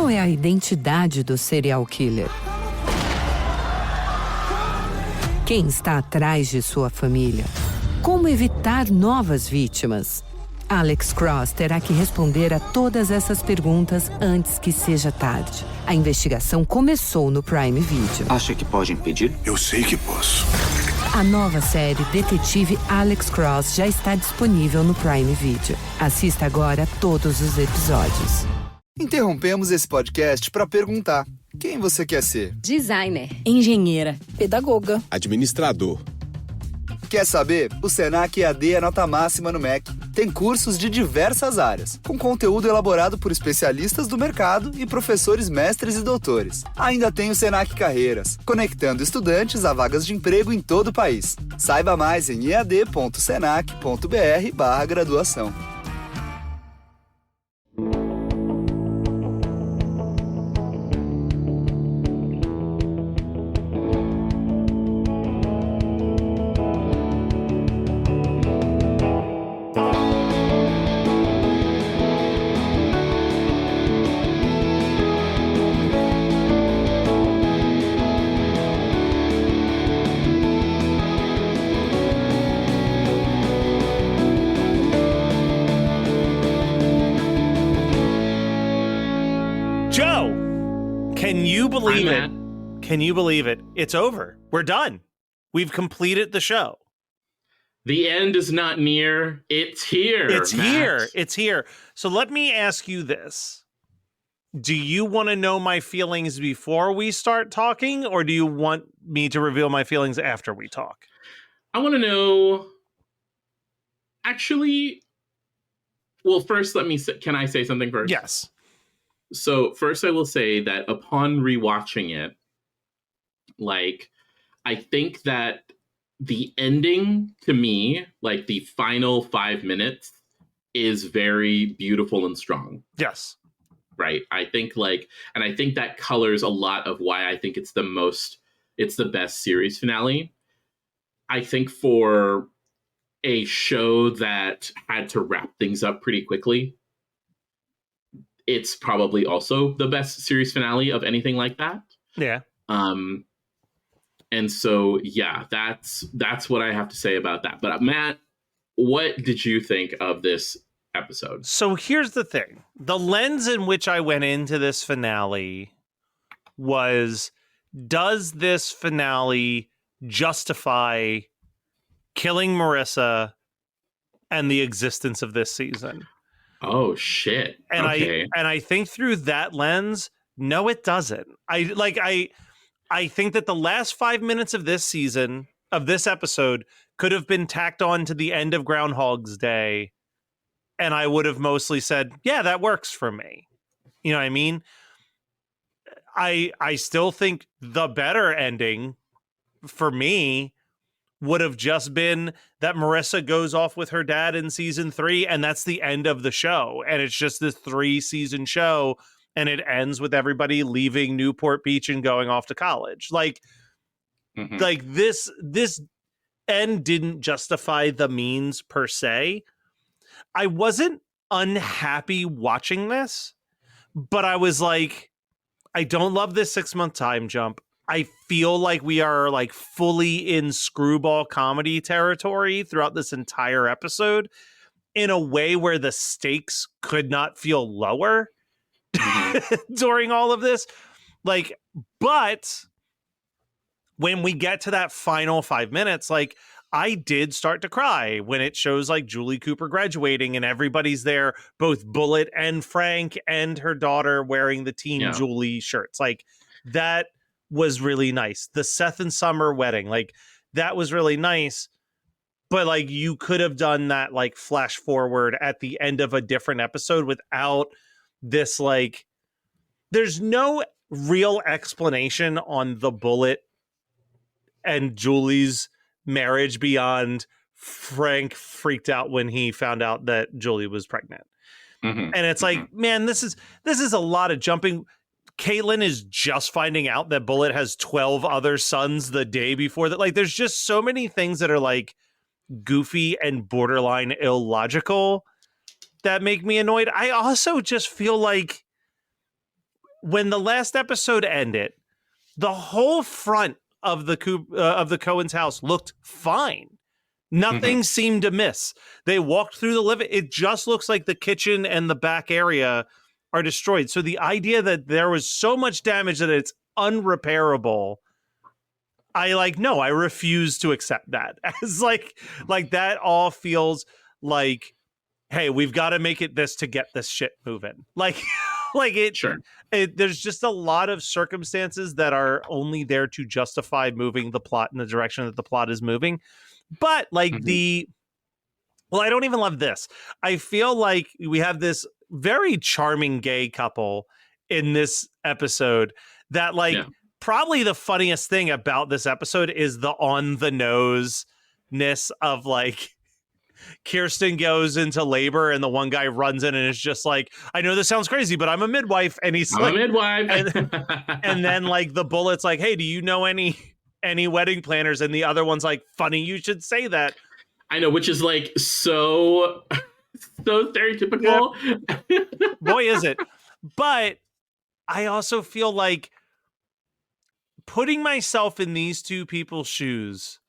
Qual é a identidade do serial killer? Quem está atrás de sua família? Como evitar novas vítimas? Alex Cross terá que responder a todas essas perguntas antes que seja tarde. A investigação começou no Prime Video. Acha que pode impedir? Eu sei que posso. A nova série Detetive Alex Cross já está disponível no Prime Video. Assista agora todos os episódios. Interrompemos esse podcast para perguntar: quem você quer ser? Designer, engenheira, pedagoga, Administrador. Quer saber? O Senac EAD é nota máxima no MEC. Tem cursos de diversas áreas, com conteúdo elaborado por especialistas do mercado e professores mestres e doutores. Ainda tem o Senac Carreiras, conectando estudantes a vagas de emprego em todo o país. Saiba mais em ead.senac.br/graduação. Can you believe it? Can you believe it? It's over. We're done. We've completed the show. The end is not near. It's here. It's Matt. here. It's here. So let me ask you this. Do you want to know my feelings before we start talking, or do you want me to reveal my feelings after we talk? I want to know. Actually, well, first, can I say something first? Yes. So first, I will say that upon rewatching it, I think that the ending to me, the final 5 minutes, is very beautiful and strong. Yes. Right. I think and I think that colors a lot of why I think it's the best series finale. I think for a show that had to wrap things up pretty quickly, it's probably also the best series finale of anything like that. Yeah. And so, yeah, that's what I have to say about that. But Matt, what did you think of this episode? So here's the thing. The lens in which I went into this finale was, does this finale justify killing Marissa and the existence of this season? Oh shit. And okay. I think through that lens, no, it doesn't. I think that the last 5 minutes of this season, of this episode, could have been tacked on to the end of Groundhog's Day, and I would have mostly said, yeah, that works for me. You know what I mean? I still think the better ending for me would have just been that Marissa goes off with her dad in season 3, and that's the end of the show. And it's just this 3-season show, and it ends with everybody leaving Newport Beach and going off to college. This end didn't justify the means per se. I wasn't unhappy watching this, but I was like, I don't love this 6-month time jump. I feel like we are fully in screwball comedy territory throughout this entire episode in a way where the stakes could not feel lower during all of this. But when we get to that final 5 minutes, I did start to cry when it shows Julie Cooper graduating and everybody's there, both Bullet and Frank and her daughter wearing the Team Julie shirts. That was really nice. The Seth and Summer wedding, that was really nice. But you could have done that flash forward at the end of a different episode without this there's no real explanation on the Bullet and Julie's marriage beyond Frank freaked out when he found out that Julie was pregnant. Mm-hmm. And it's man, this is a lot of jumping. Caitlin is just finding out that Bullet has 12 other sons the day before that. There's just so many things that are goofy and borderline illogical that make me annoyed. I also just feel when the last episode ended, the whole front of the Cohen's house looked fine. Nothing seemed amiss. They walked through the living. It just looks like the kitchen and the back area are destroyed. So the idea that there was so much damage that it's unrepairable, I refuse to accept that. As like that all feels like, hey, we've got to make it this to get this shit moving. Like it, Sure. There's just a lot of circumstances that are only there to justify moving the plot in the direction that the plot is moving. But like I don't even love this. I feel like we have this very charming gay couple in this episode that probably the funniest thing about this episode is the on the nose-ness of like Kirsten goes into labor and the one guy runs in and is just like, I know this sounds crazy, but I'm a midwife. And he's I'm a midwife. and then like the bullet's like, hey, do you know any wedding planners? And the other one's like, funny you should say that. I know, which is like so stereotypical. Yeah. Boy, is it. But I also feel like putting myself in these two people's shoes,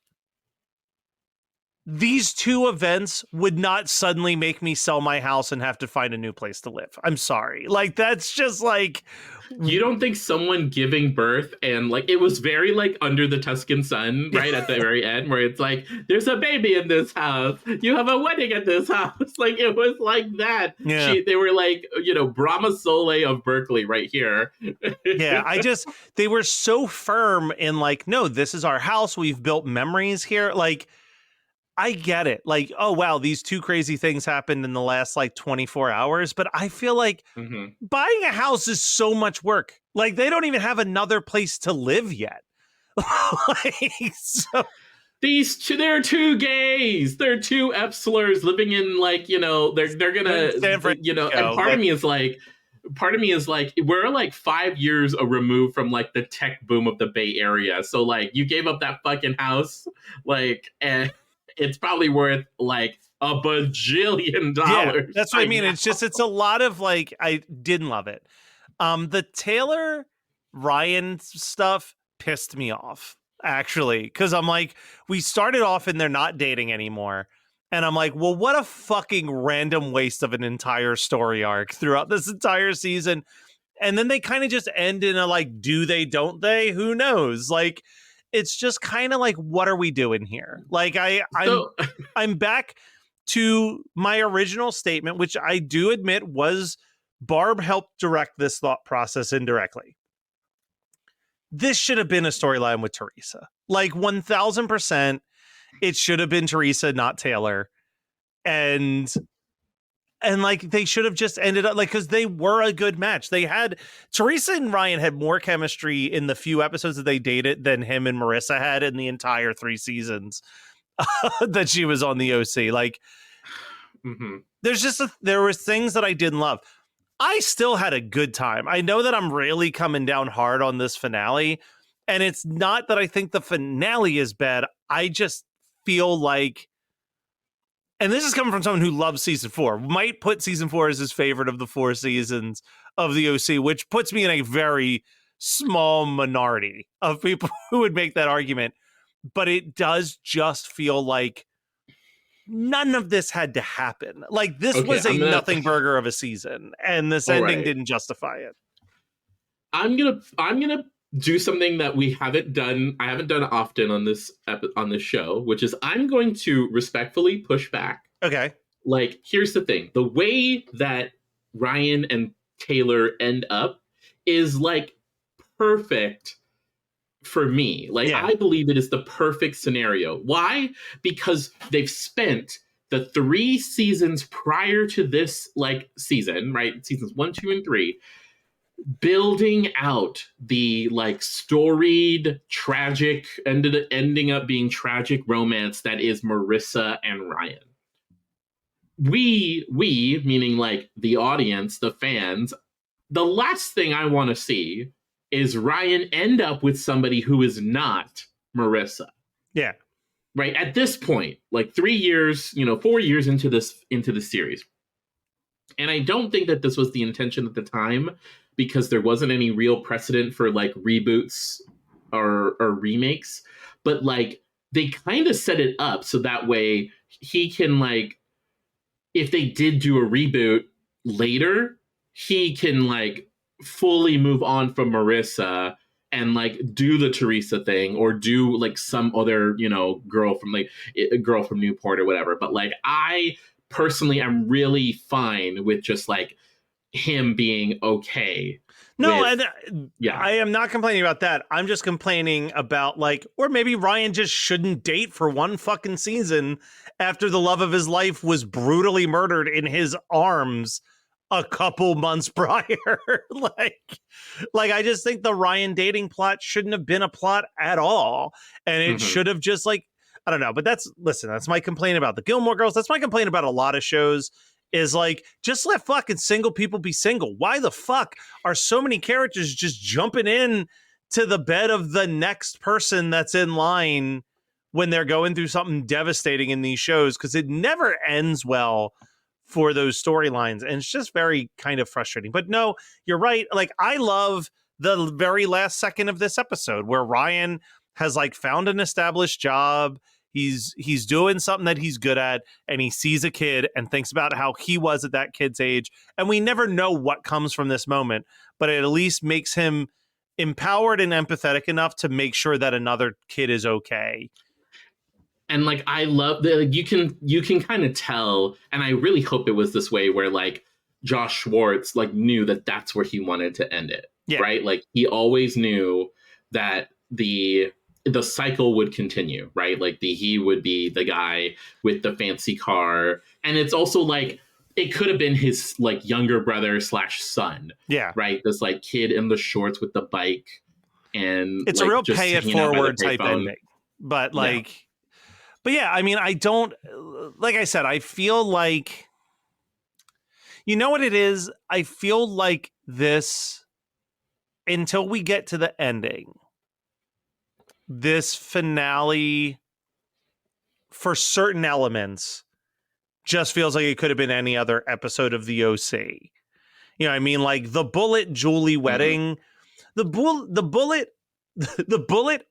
these two events would not suddenly make me sell my house and have to find a new place to live. I'm sorry. Like, that's just like... You don't think someone giving birth and like it was very like Under the Tuscan Sun, right? At the very end where it's like, there's a baby in this house. You have a wedding at this house. Like it was like that. Yeah. They were like, Brahma Sole of Berkeley right here. Yeah, they were so firm in like, no, this is our house. We've built memories here. Like, I get it. Like, oh, wow, these two crazy things happened in the last like 24 hours. But I feel like buying a house is so much work. Like, they don't even have another place to live yet. These two, they're two gays. They're two Epsilers living in like, they're gonna, and part of me is like, we're like 5 years removed from like the tech boom of the Bay Area. So like, you gave up that fucking house, like, and it's probably worth like a bajillion dollars. Yeah, that's what I mean. Now. It's a lot of like, I didn't love it. The Taylor Ryan stuff pissed me off actually. Cause I'm like, we started off and they're not dating anymore. And I'm like, well, what a fucking random waste of an entire story arc throughout this entire season. And then they kind of just end in a like, do they, don't they? Who knows? Like, it's just kind of like, what are we doing here? Like, I'm back to my original statement, which I do admit was Barb helped direct this thought process indirectly. This should have been a storyline with Teresa. Like 1000%, it should have been Teresa, not Taylor. And like they should have just ended up like, because they were a good match. They had Teresa and Ryan had more chemistry in the few episodes that they dated than him and Marissa had in the entire 3 seasons that she was on the OC. Like, there was things that I didn't love. I still had a good time. I know that I'm really coming down hard on this finale, and it's not that I think the finale is bad. I just feel like, and this is coming from someone who loves season 4, might put season 4 as his favorite of the 4 seasons of the OC, which puts me in a very small minority of people who would make that argument. But it does just feel like none of this had to happen. Like this was a nothing burger of a season, and this ending didn't justify it. I'm gonna do something that I haven't done often on this show, which is I'm going to respectfully push back. Okay. Like, here's the thing. The way that Ryan and Taylor end up is like perfect for me. Like, yeah. I believe it is the perfect scenario. Why? Because they've spent the 3 seasons prior to this like season, right? Seasons 1, 2, and 3, building out the like storied, tragic, ending up being tragic romance that is Marissa and Ryan. We, meaning like the audience, the fans, the last thing I want to see is Ryan end up with somebody who is not Marissa. Yeah. Right. At this point, like 3 years, 4 years into the series. And I don't think that this was the intention at the time because there wasn't any real precedent for like reboots or remakes. But like they kind of set it up so that way he can like, if they did do a reboot later, he can like fully move on from Marissa and like do the Teresa thing or do like some other, you know, girl from like a girl from Newport or whatever. But like I personally am really fine with just like him being okay. No, with, and yeah. I am not complaining about that. I'm just complaining about like, or maybe Ryan just shouldn't date for one fucking season after the love of his life was brutally murdered in his arms a couple months prior. like I just think the Ryan dating plot shouldn't have been a plot at all. And it should have just like, I don't know, but that's my complaint about the Gilmore Girls. That's my complaint about a lot of shows is like, just let fucking single people be single. Why the fuck are so many characters just jumping in to the bed of the next person that's in line when they're going through something devastating in these shows? Because it never ends well for those storylines. And it's just very kind of frustrating. But no, you're right. Like, I love the very last second of this episode where Ryan has like found an established job. He's doing something that he's good at, and he sees a kid and thinks about how he was at that kid's age. And we never know what comes from this moment, but it at least makes him empowered and empathetic enough to make sure that another kid is okay. And like I love that, like, you can kind of tell, and I really hope it was this way where like Josh Schwartz like knew that that's where he wanted to end it. Yeah. Right? Like he always knew that the cycle would continue, right? Like he would be the guy with the fancy car. And it's also like, it could have been his like younger brother / son. Yeah. Right. This like kid in the shorts with the bike. And it's like, a real pay it forward type ending. But like, yeah. But yeah, I mean, I don't, like I said, I feel like, you know what it is? I feel like this, until we get to the ending, this finale for certain elements just feels like it could have been any other episode of the OC. You know what I mean? Like the Bullet Julie wedding, the Bullet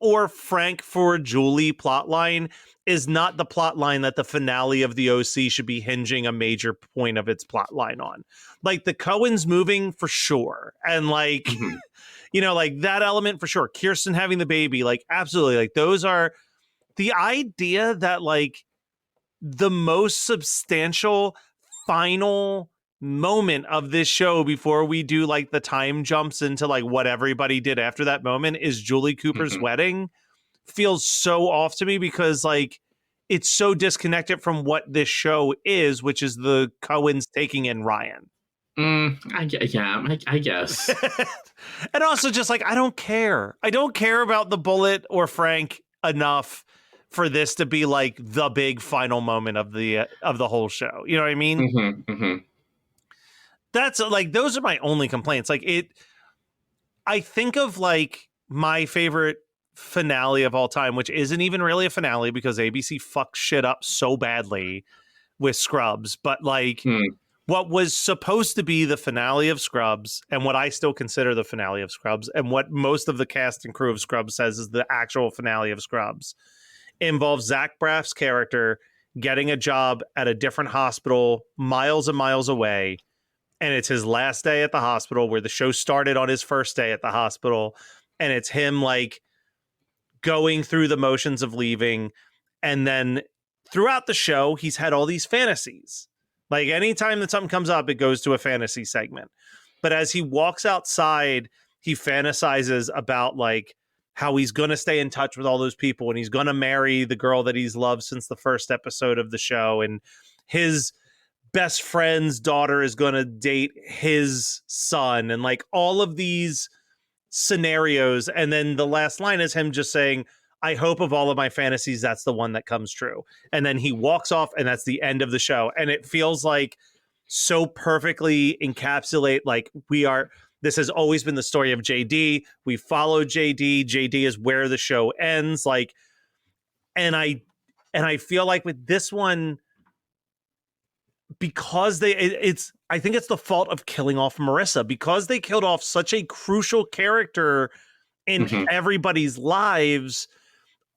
or Frank for Julie plotline is not the plotline that the finale of the OC should be hinging a major point of its plotline on. Like the Coens moving for sure. And like, you know, like that element for sure. Kirsten having the baby, like absolutely. Like those are the idea that like the most substantial final moment of this show before we do like the time jumps into like what everybody did after that moment is Julie Cooper's wedding feels so off to me because like it's so disconnected from what this show is, which is the Coens taking in Ryan. I guess. And also just like, I don't care about the Bullet or Frank enough for this to be like the big final moment of the whole show. You know what I mean? That's like, those are my only complaints. Like I think of like my favorite finale of all time, which isn't even really a finale because ABC fucks shit up so badly with Scrubs. But like what was supposed to be the finale of Scrubs and what I still consider the finale of Scrubs and what most of the cast and crew of Scrubs says is the actual finale of Scrubs involves Zach Braff's character getting a job at a different hospital miles and miles away. And it's his last day at the hospital where the show started on his first day at the hospital. And it's him like going through the motions of leaving. And then throughout the show, he's had all these fantasies. Like anytime that something comes up, it goes to a fantasy segment. But as he walks outside, he fantasizes about like how he's going to stay in touch with all those people. And he's going to marry the girl that he's loved since the first episode of the show. And his best friend's daughter is going to date his son and like all of these scenarios. And then the last line is him just saying, I hope of all of my fantasies, that's the one that comes true. And then he walks off and that's the end of the show. And it feels like so perfectly encapsulate, like this has always been the story of JD. We follow JD. JD is where the show ends. Like, and I feel like with this one, because it's I think it's the fault of killing off Marissa, because they killed off such a crucial character in everybody's lives.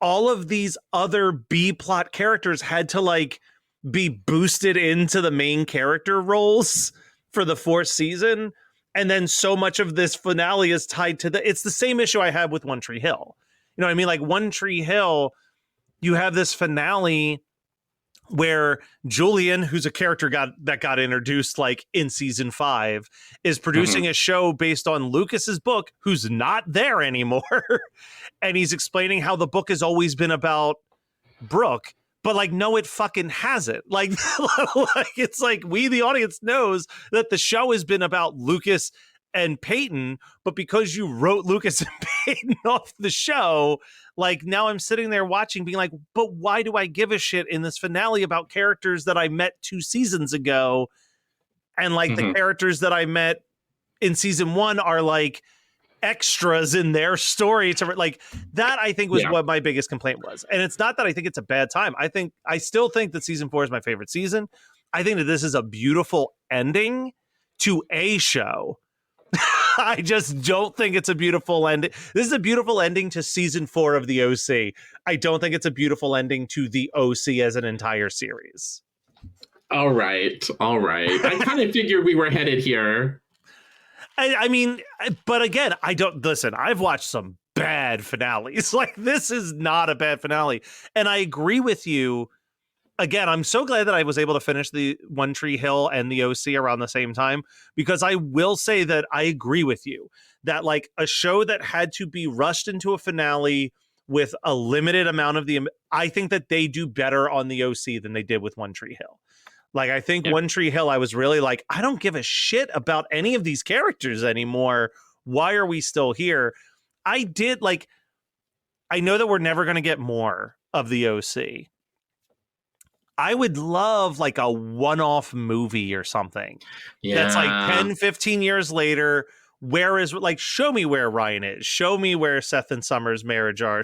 All of these other B plot characters had to like be boosted into the main character roles for the fourth season. And then so much of this finale is tied to it's the same issue I had with One Tree Hill. You know what I mean? Like One Tree Hill, you have this finale where Julian, who's a character that got introduced like in season 5, is producing a show based on Lucas's book, who's not there anymore. And he's explaining how the book has always been about Brooke, but like, no, it fucking hasn't. Like, like it's like we, the audience, knows that the show has been about Lucas and Peyton, but because you wrote Lucas and Peyton off the show, like now I'm sitting there watching being like, but why do I give a shit in this finale about characters that I met 2 seasons ago? And like the characters that I met in season 1 are like extras in their story to like that. I think was what my biggest complaint was. And it's not that I think it's a bad time. I still think that season 4 is my favorite season. I think that this is a beautiful ending to a show. I just don't think it's a beautiful ending. This is a beautiful ending to season 4 of the OC. I don't think it's a beautiful ending to the OC as an entire series. All right. I kind of figured we were headed here. I mean, but again, I've watched some bad finales. Like, this is not a bad finale. And I agree with you. Again, I'm so glad that I was able to finish the One Tree Hill and the OC around the same time, because I will say that I agree with you that like a show that had to be rushed into a finale with a limited amount of I think that they do better on the OC than they did with One Tree Hill. Like, I think One Tree Hill, I was really like, I don't give a shit about any of these characters anymore. Why are we still here? I know that we're never going to get more of the OC. I would love like a one-off movie or something that's like 10, 15 years later. Where is, like, show me where Ryan is. Show me where Seth and Summer's marriage are.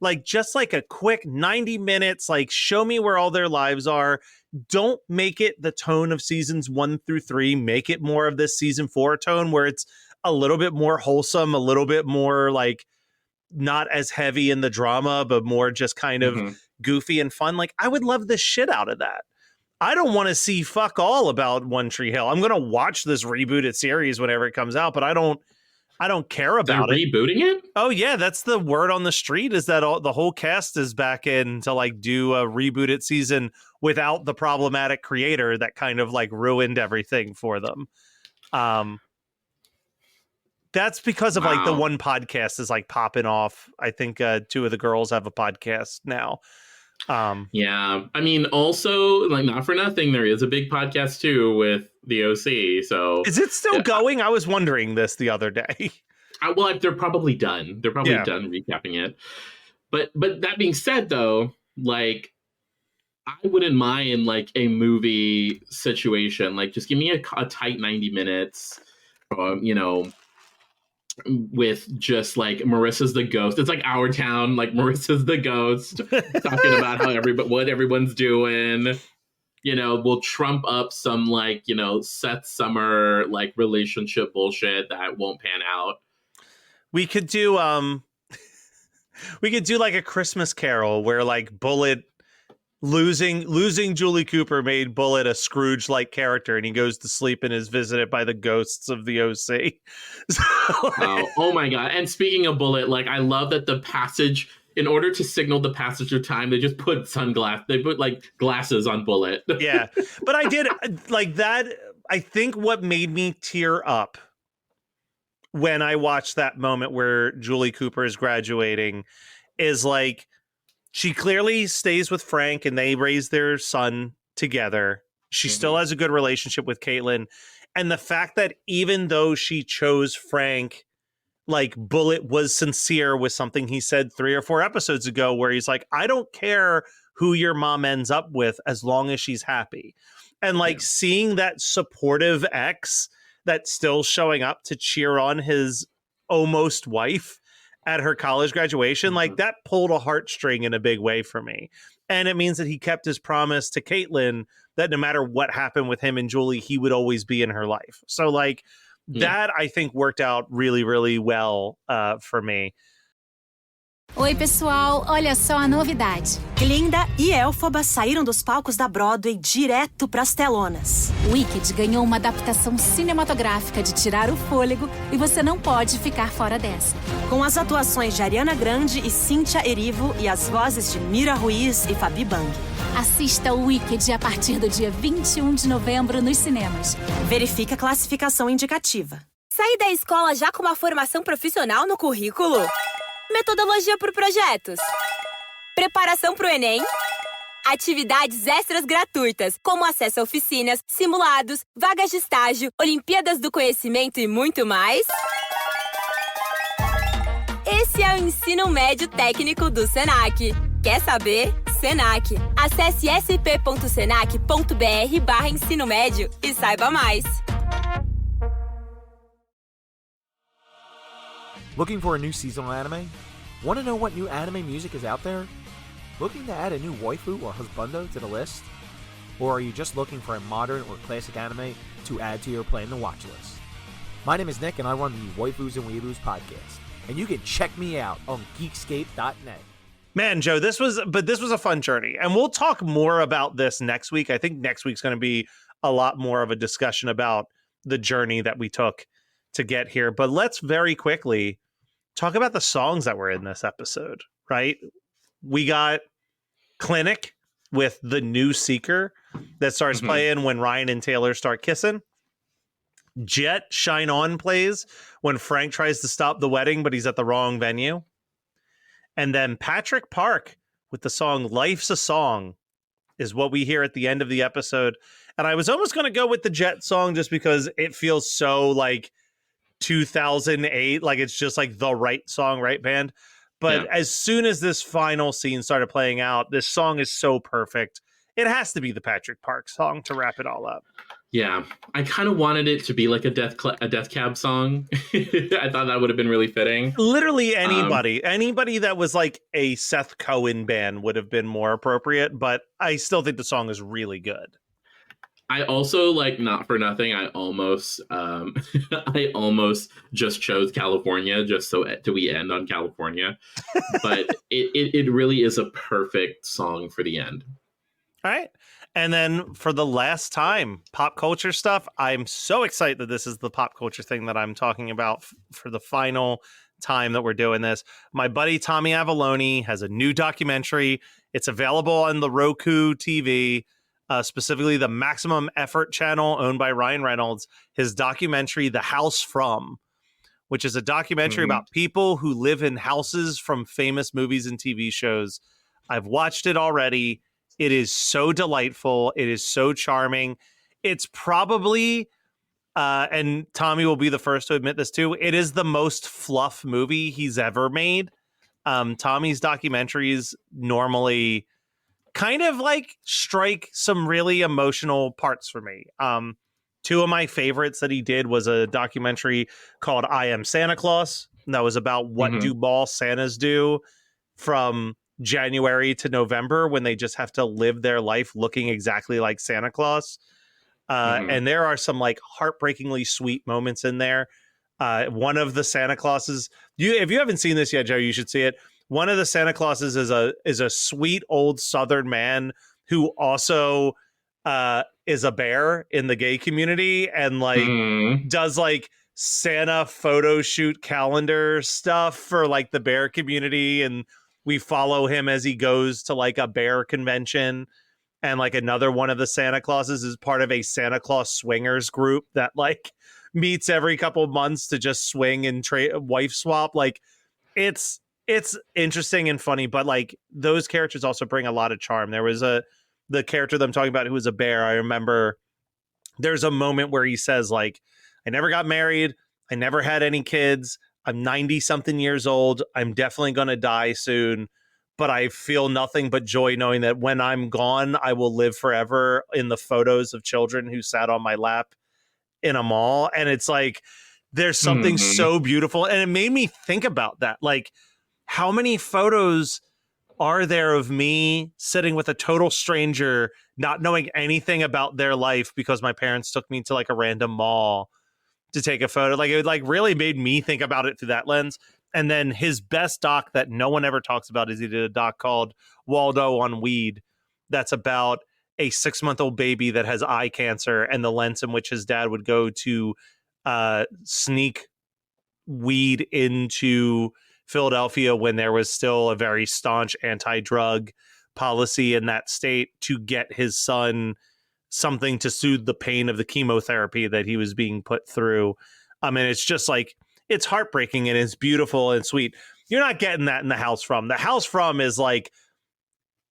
Like just like a quick 90 minutes, like show me where all their lives are. Don't make it the tone of seasons 1 through 3. Make it more of this season 4 tone where it's a little bit more wholesome, a little bit more like not as heavy in the drama, but more just kind of goofy and fun. Like, I would love the shit out of that. I don't want to see fuck all about One Tree Hill. I'm going to watch this rebooted series whenever it comes out, but I don't care about They're rebooting it? Oh yeah, that's the word on the street, is that the whole cast is back in to like do a rebooted season without the problematic creator that kind of like ruined everything for them. That's because of like the one podcast is like popping off. I think 2 of the girls have a podcast now. Yeah, I mean, also, like, not for nothing, there is a big podcast too with the OC. So is it still going? I was wondering this the other day. Well, they're probably done. They're probably done recapping it. But that being said, though, like, I wouldn't mind like a movie situation. Like, just give me a tight 90 minutes. You know, with just like Marissa's the ghost. It's like Our Town, like Marissa's the ghost, talking about how what everyone's doing. You know, we'll trump up some like, you know, Seth Summer like relationship bullshit that won't pan out. We could do like a Christmas Carol where like Bullet losing Julie Cooper made Bullet a Scrooge-like character, and he goes to sleep and is visited by the ghosts of the OC. Oh my god! And speaking of Bullet, like, I love that the passage, in order to signal the passage of time, they just put they put like glasses on Bullet. Yeah, but I did like that. I think what made me tear up when I watched that moment where Julie Cooper is graduating is like, she clearly stays with Frank and they raise their son together. She still has a good relationship with Caitlin. And the fact that even though she chose Frank, like, Bullet was sincere with something he said 3 or 4 episodes ago, where he's like, I don't care who your mom ends up with as long as she's happy. And like seeing that supportive ex that's still showing up to cheer on his almost wife at her college graduation, like, that pulled a heartstring in a big way for me. And it means that he kept his promise to Caitlin that no matter what happened with him and Julie, he would always be in her life. So like that I think worked out really, really well for me. Oi, pessoal, olha só a novidade. Glinda e Elphaba saíram dos palcos da Broadway direto pras telonas. Wicked ganhou uma adaptação cinematográfica de tirar o fôlego e você não pode ficar fora dessa. Com as atuações de Ariana Grande e Cynthia Erivo e as vozes de Mira Ruiz e Fabi Bang. Assista o Wicked a partir do dia 21 de novembro nos cinemas. Verifique a classificação indicativa. Sair da escola já com uma formação profissional no currículo? Metodologia por projetos. Preparação para o Enem. Atividades extras gratuitas, como acesso a oficinas, simulados, vagas de estágio, Olimpíadas do Conhecimento e muito mais. Esse é o Ensino Médio Técnico do Senac. Quer saber? Senac. Acesse sp.senac.br/ensino médio e saiba mais. Looking for a new seasonal anime? Want to know what new anime music is out there? Looking to add a new waifu or husbando to the list? Or are you just looking for a modern or classic anime to add to your plan to watch list? My name is Nick and I run the Waifus and Weeaboos podcast, and you can check me out on geekscape.net. Man, Joe, this was a fun journey, and we'll talk more about this next week. I think next week's going to be a lot more of a discussion about the journey that we took to get here. But let's very quickly talk about the songs that were in this episode, right? We got Clinic with The New Seeker that starts playing when Ryan and Taylor start kissing. Jet Shine On plays when Frank tries to stop the wedding, but he's at the wrong venue. And then Patrick Park with the song Life's a Song is what we hear at the end of the episode. And I was almost going to go with the Jet song just because it feels so like 2008, like it's just like the right song, right band. But as soon as this final scene started playing out, this song is so perfect. It has to be the Patrick Park song to wrap it all up. Yeah, I kind of wanted it to be like a Death Cab song. I thought that would have been really fitting. Literally anybody that was like a Seth Cohen band would have been more appropriate, but I still think the song is really good. I also, like, not for nothing, I almost just chose California just so we end on California. But it really is a perfect song for the end. All right. And then for the last time, pop culture stuff. I'm so excited that this is the pop culture thing that I'm talking about for the final time that we're doing this. My buddy Tommy Avalone has a new documentary. It's available on the Roku TV. Specifically the Maximum Effort channel owned by Ryan Reynolds, his documentary, The House From, which is a documentary about people who live in houses from famous movies and TV shows. I've watched it already. It is so delightful. It is so charming. It's probably, and Tommy will be the first to admit this too, it is the most fluff movie he's ever made. Tommy's documentaries normally kind of like strike some really emotional parts for me. Two of my favorites that he did was a documentary called I Am Santa Claus. And that was about what do mall Santas do from January to November when they just have to live their life looking exactly like Santa Claus. And there are some like heartbreakingly sweet moments in there. One of the Santa Clauses, if you haven't seen this yet, Joe, you should see it. One of the Santa Clauses is a sweet old Southern man who also is a bear in the gay community and like does like Santa photo shoot calendar stuff for like the bear community, and we follow him as he goes to like a bear convention. And like another one of the Santa Clauses is part of a Santa Claus swingers group that like meets every couple of months to just swing and wife swap. Like it's interesting and funny, but like those characters also bring a lot of charm. There was the character that I'm talking about who was a bear. I remember there's a moment where he says like, I never got married. I never had any kids. I'm 90 something years old. I'm definitely going to die soon, but I feel nothing but joy knowing that when I'm gone, I will live forever in the photos of children who sat on my lap in a mall. And it's like, there's something so beautiful. And it made me think about that. Like, how many photos are there of me sitting with a total stranger not knowing anything about their life because my parents took me to like a random mall to take a photo. Like it like really made me think about it through that lens. And then his best doc that no one ever talks about is he did a doc called Waldo on Weed. That's about a 6-month-old baby that has eye cancer and the lens in which his dad would go to sneak weed into Philadelphia when there was still a very staunch anti-drug policy in that state to get his son something to soothe the pain of the chemotherapy that he was being put through. I mean, it's just like, it's heartbreaking and it's beautiful and sweet. You're not getting that in The House From. The House From is like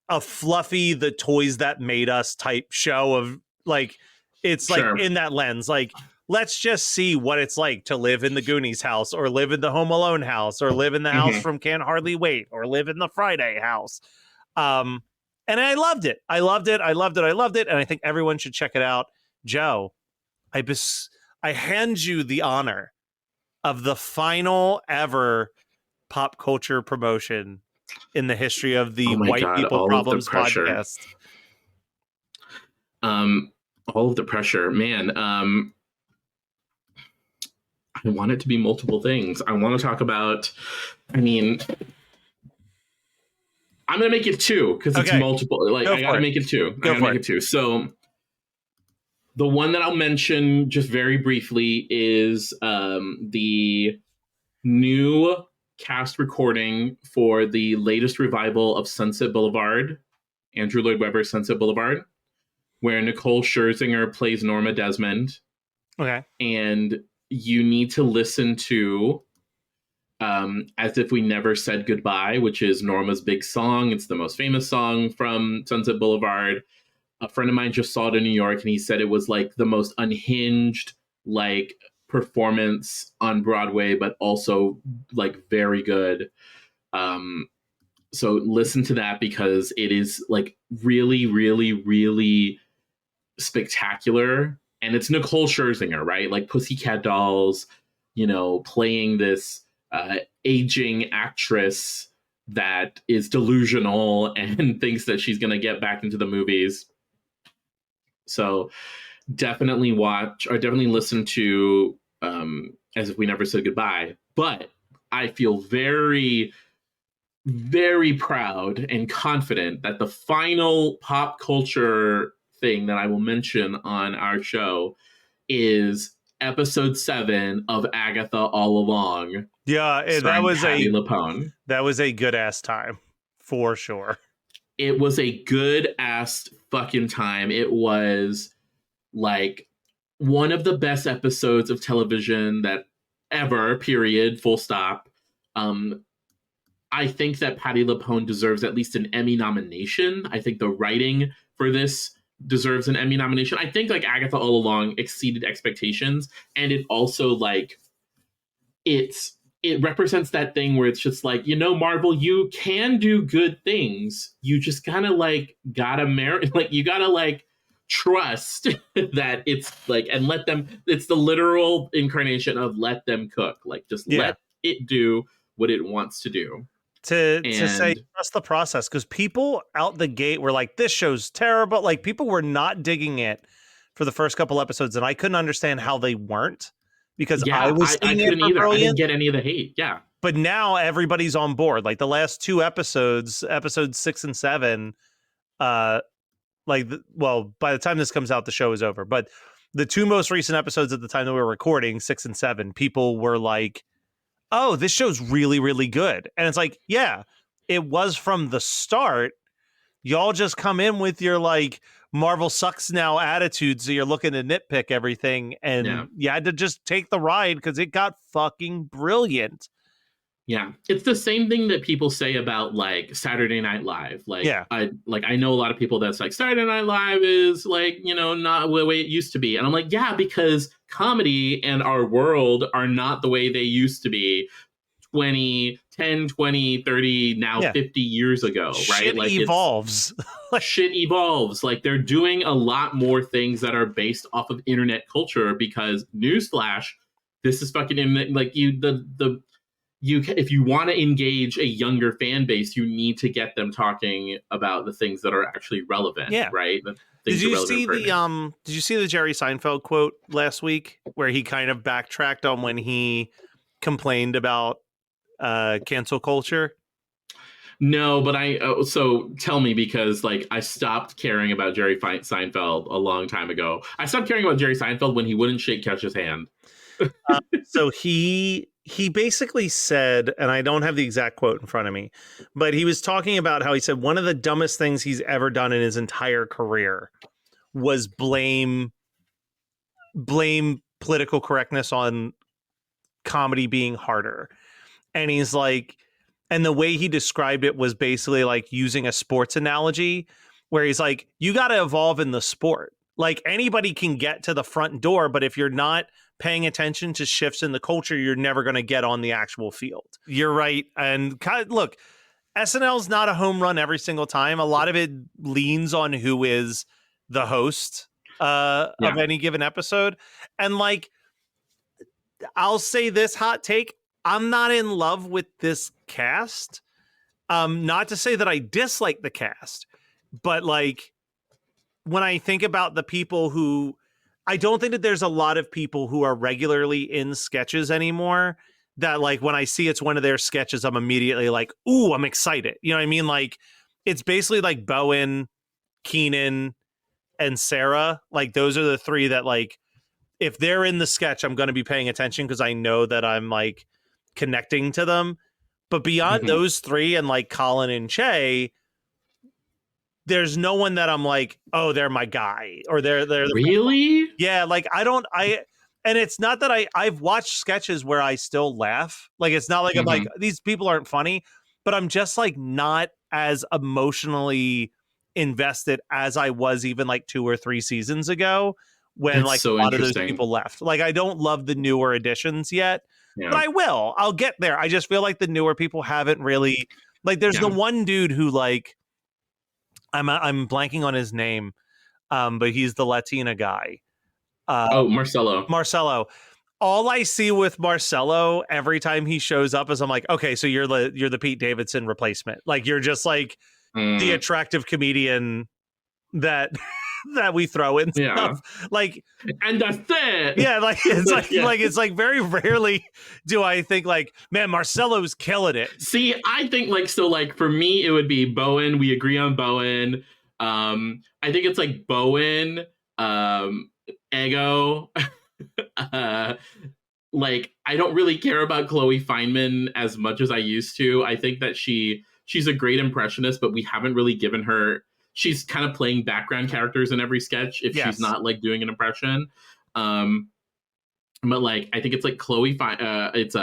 a fluffy, the toys that made us type show of like, it's like in that lens, like, let's just see what it's like to live in the Goonies house or live in the Home Alone house or live in the house from Can't Hardly Wait or live in the Friday house. And I loved it. I loved it. And I think everyone should check it out. Joe, I hand you the honor of the final ever pop culture promotion in the history of the White People Problems podcast. All of the pressure, man. I want it to be multiple things. I want to talk about, I'm going to make it 2 because it's multiple. Like, I got to make it 2. So the one that I'll mention just very briefly is the new cast recording for the latest revival of Sunset Boulevard, Andrew Lloyd Webber's Sunset Boulevard, where Nicole Scherzinger plays Norma Desmond. Okay. And you need to listen to As If We Never Said Goodbye, which is Norma's big song. It's the most famous song from Sunset Boulevard. A friend of mine just saw it in New York, and he said it was like the most unhinged, like, performance on Broadway, but also like very good. So listen to that because it is like really, really, really spectacular. And it's Nicole Scherzinger, right? Like Pussycat Dolls, you know, playing this aging actress that is delusional and thinks that she's going to get back into the movies. So definitely watch or definitely listen to As If We Never Said Goodbye. But I feel very, very proud and confident that the final pop culture thing that I will mention on our show is episode 7 of Agatha All Along. Yeah, that was Patti LuPone. That was a good ass time for sure. It was a good ass fucking time. It was like one of the best episodes of television that ever, period, full stop. I think that Patti LuPone deserves at least an Emmy nomination. I think the writing for this deserves an Emmy nomination. I think like Agatha All Along exceeded expectations, and it also like it represents that thing where it's just like, you know, Marvel, you can do good things. You just kind of like gotta you gotta like trust that it's like, and let them, it's the literal incarnation of let them cook. Like just let it do what it wants to do. To say trust the process, because people out the gate were like, this show's terrible. Like people were not digging it for the first couple episodes, and I couldn't understand how they weren't, because I was seeing it for brilliant. I didn't get any of the hate. Yeah. But now everybody's on board. Like the last 2 episodes, episodes 6 and 7, by the time this comes out, the show is over. But the 2 most recent episodes at the time that we were recording, 6 and 7, people were like, oh, this show's really, really good. And it's like, yeah, it was from the start. Y'all just come in with your like Marvel sucks now attitude, so you're looking to nitpick everything, and you had to just take the ride because it got fucking brilliant. Yeah, it's the same thing that people say about like Saturday Night Live. Like, I know a lot of people that's like, Saturday Night Live is like, you know, not the way it used to be. And I'm like, yeah, because comedy and our world are not the way they used to be 10, 20, 30, now 50 years ago, right? Shit like evolves. Shit evolves. Like they're doing a lot more things that are based off of internet culture because newsflash, this is fucking internet. Like if you want to engage a younger fan base, you need to get them talking about the things that are actually relevant, right? think Did the you relevant see pertinent. Did you see the Jerry Seinfeld quote last week where he kind of backtracked on when he complained about cancel culture? No, but so tell me, because like I stopped caring about Jerry Seinfeld a long time ago. I stopped caring about Jerry Seinfeld when he wouldn't shake Kesha's hand. So he basically said, and I don't have the exact quote in front of me, but he was talking about how he said one of the dumbest things he's ever done in his entire career was blame political correctness on comedy being harder. And he's like, and the way he described it was basically like using a sports analogy where he's like, you got to evolve in the sport. Like anybody can get to the front door, but if you're not paying attention to shifts in the culture, you're never going to get on the actual field. You're right. And look, SNL's not a home run every single time. A lot of it leans on who is the host of any given episode. And like, I'll say this hot take. I'm not in love with this cast. Not to say that I dislike the cast, but like when I think about the people who, I don't think that there's a lot of people who are regularly in sketches anymore that like when I see it's one of their sketches, I'm immediately like, ooh, I'm excited. You know what I mean? Like it's basically like Bowen, Keenan, and Sarah. Like those are the three that like, if they're in the sketch, I'm going to be paying attention because I know that I'm like connecting to them. But beyond those three and like Colin and Che, there's no one that I'm like, oh, they're my guy or they're really? Yeah. Like and it's not that I've watched sketches where I still laugh. Like, it's not like I'm like, these people aren't funny, but I'm just like not as emotionally invested as I was even like 2 or 3 seasons ago when That's like so a lot of those interesting. people left. Like, I don't love the newer additions yet, but I will. I'll get there. I just feel like the newer people haven't really, like, there's the one dude who like, I'm blanking on his name, but he's the Latina guy. Marcelo. All I see with Marcelo every time he shows up is I'm like, okay, so you're the Pete Davidson replacement. Like you're just like the attractive comedian that we throw in stuff. Like, and that's it. Yeah, like it's like it's like very rarely do I think like, man, Marcelo's killing it. See, I think like, so like for me it would be Bowen. We agree on Bowen. I think it's like Bowen, Ego. Like I don't really care about Chloe Fineman as much as I used to. I think that she's a great impressionist, but we haven't really given her. She's kind of playing background characters in every sketch if she's not like doing an impression. But like I think it's like it's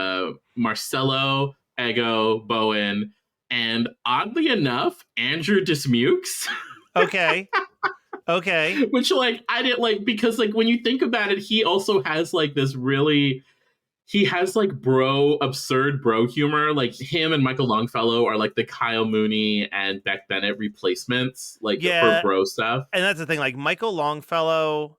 Marcelo, Ego, Bowen, and oddly enough, Andrew Dismukes. Okay. Which like I didn't like, because like when you think about it, he also has like this really, he has like absurd bro humor. Like him and Michael Longfellow are like the Kyle Mooney and Beck Bennett replacements, like for bro stuff. And that's the thing, like Michael Longfellow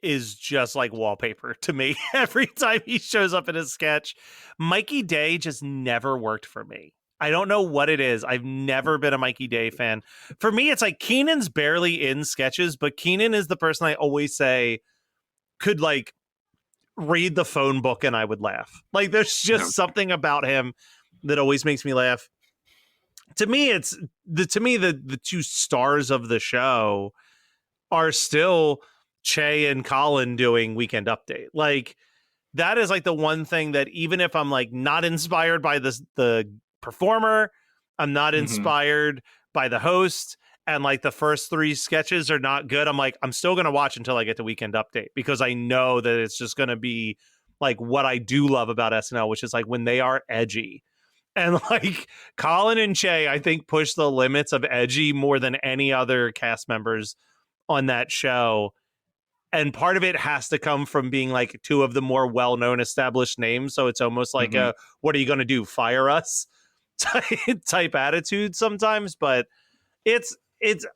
is just like wallpaper to me every time he shows up in a sketch. Mikey Day just never worked for me. I don't know what it is. I've never been a Mikey Day fan. For me, it's like Keenan's barely in sketches, but Keenan is the person I always say could like read the phone book and I would laugh. Like there's just something about him that always makes me laugh. To me, the two stars of the show are still Che and Colin doing Weekend Update. Like that is like the one thing that even if I'm like not inspired by the performer, I'm not inspired by the host, and like the first 3 sketches are not good, I'm like, I'm still going to watch until I get to Weekend Update because I know that it's just going to be like what I do love about SNL, which is like when they are edgy. And like Colin and Che, I think push the limits of edgy more than any other cast members on that show. And part of it has to come from being like 2 of the more well-known established names. So it's almost like what are you going to do? Fire us? type attitude sometimes, but it's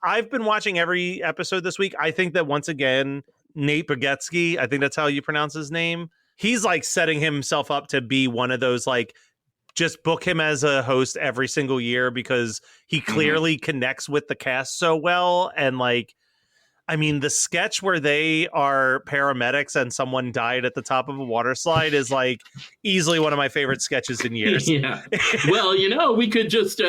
I've been watching every episode this week. I think that once again, Nate Bargatze, I think that's how you pronounce his name, he's like setting himself up to be one of those like just book him as a host every single year because he clearly connects with the cast so well. And like I mean, the sketch where they are paramedics and someone died at the top of a water slide is like easily one of my favorite sketches in years. Yeah. Well, we could just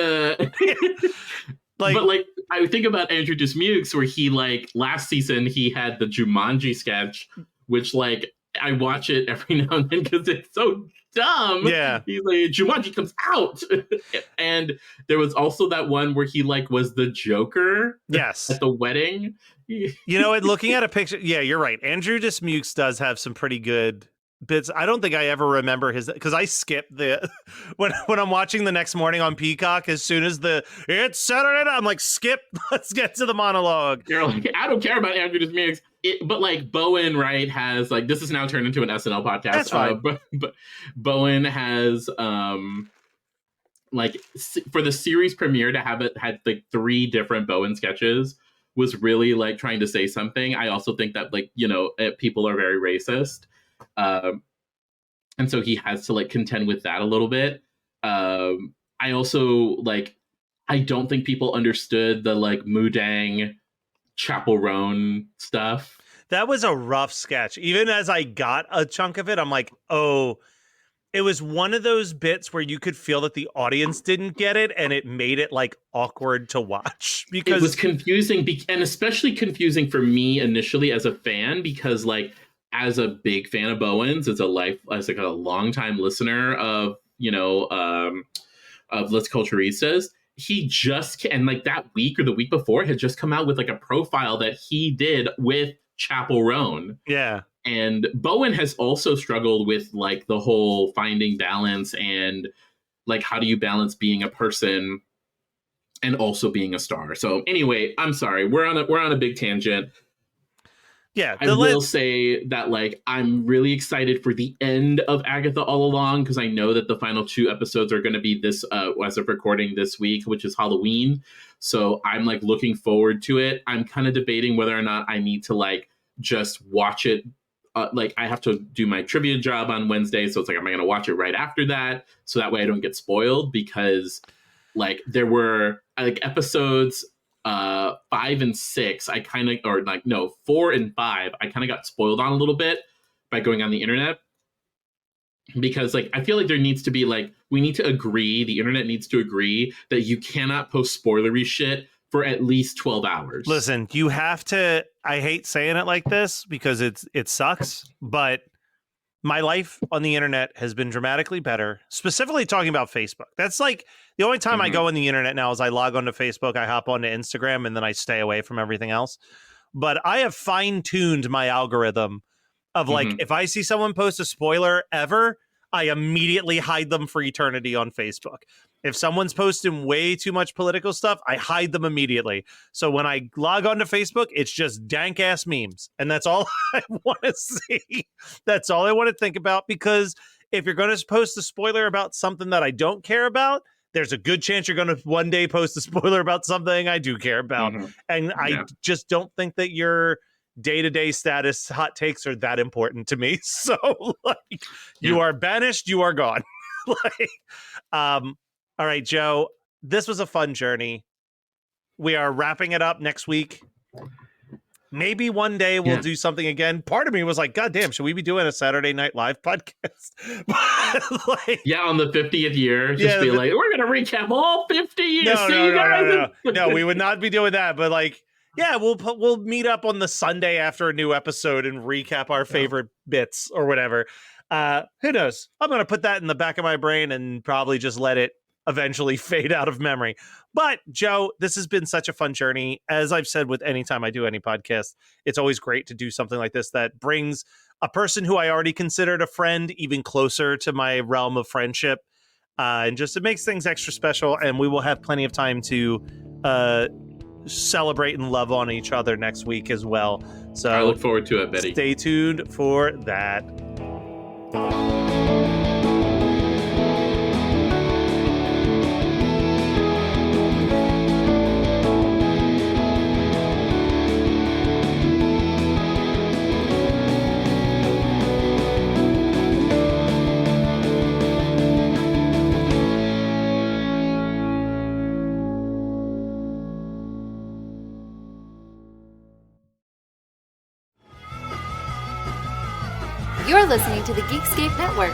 Like, but like I think about Andrew Dismukes, where he like last season he had the Jumanji sketch, which like I watch it every now and then because it's so dumb. Yeah. He's like, Jumanji comes out. And there was also that one where he like was the Joker yes. at the wedding. Looking at a picture, yeah, you're right. Andrew Dismukes does have some pretty good bits. I don't think I ever remember his, because I skip the when I'm watching the next morning on Peacock. As soon as it's Saturday, I'm like, skip. Let's get to the monologue. You're like, I don't care about Andrew Dismukes. But like Bowen, right, has like, this is now turned into an SNL podcast. That's fine. But Bowen has like for the series premiere to have it had like 3 different Bowen sketches was really like trying to say something. I also think that like people are very racist. And so he has to like contend with that a little bit. I also like, I don't think people understood the like Mudang Chapel Roan stuff. That was a rough sketch. Even as I got a chunk of it, I'm like, oh, it was one of those bits where you could feel that the audience didn't get it, and it made it like awkward to watch because it was confusing, and especially confusing for me initially as a fan, because like, as a big fan of Bowen's, as a longtime listener of Let's Culturistas, he just, and like that week or the week before, had just come out with like a profile that he did with Chapel Roan. Yeah. And Bowen has also struggled with like the whole finding balance, and like, how do you balance being a person and also being a star? So anyway, I'm sorry, we're on a big tangent. Yeah, I will say that like, I'm really excited for the end of Agatha All Along, because I know that the final 2 episodes are going to be this as of recording this week, which is Halloween. So I'm like looking forward to it. I'm kind of debating whether or not I need to like just watch it. Like, I have to do my trivia job on Wednesday, so it's like, am I going to watch it right after that, so that way I don't get spoiled? Because like, there were like episodes 5 and 6, I kind of, or like, no, 4 and 5, I kind of got spoiled on a little bit by going on the internet, because like, I feel like there needs to be like, we need to agree, the internet needs to agree that you cannot post spoilery shit for at least 12 hours. Listen, you have to, I hate saying it like this because it sucks, but my life on the internet has been dramatically better, specifically talking about Facebook. That's like the only time I go on the internet now is I log onto Facebook, I hop onto Instagram, and then I stay away from everything else. But I have fine-tuned my algorithm of like, if I see someone post a spoiler ever, I immediately hide them for eternity on Facebook. If someone's posting way too much political stuff, I hide them immediately. So when I log onto Facebook, it's just dank ass memes. And that's all I want to see. That's all I want to think about, because if you're going to post a spoiler about something that I don't care about, there's a good chance you're going to one day post a spoiler about something I do care about. And I just don't think that your day-to-day status hot takes are that important to me. So like, you are banished, you are gone. All right, Joe, this was a fun journey. We are wrapping it up next week. Maybe one day we'll do something again. Part of me was like, God damn, should we be doing a Saturday Night Live podcast? On the 50th year, just be like, we're going to recap all 50 years. No, we would not be doing that. But like, yeah, we'll meet up on the Sunday after a new episode and recap our favorite bits or whatever. Who knows? I'm going to put that in the back of my brain and probably just let it eventually fade out of memory. But Joe, this has been such a fun journey. As I've said with any time I do any podcast, it's always great to do something like this that brings a person who I already considered a friend even closer to my realm of friendship. And just, it makes things extra special. And we will have plenty of time to celebrate and love on each other next week as well. So I look forward to it, Betty. Stay tuned for that. listening to the Geekscape Network.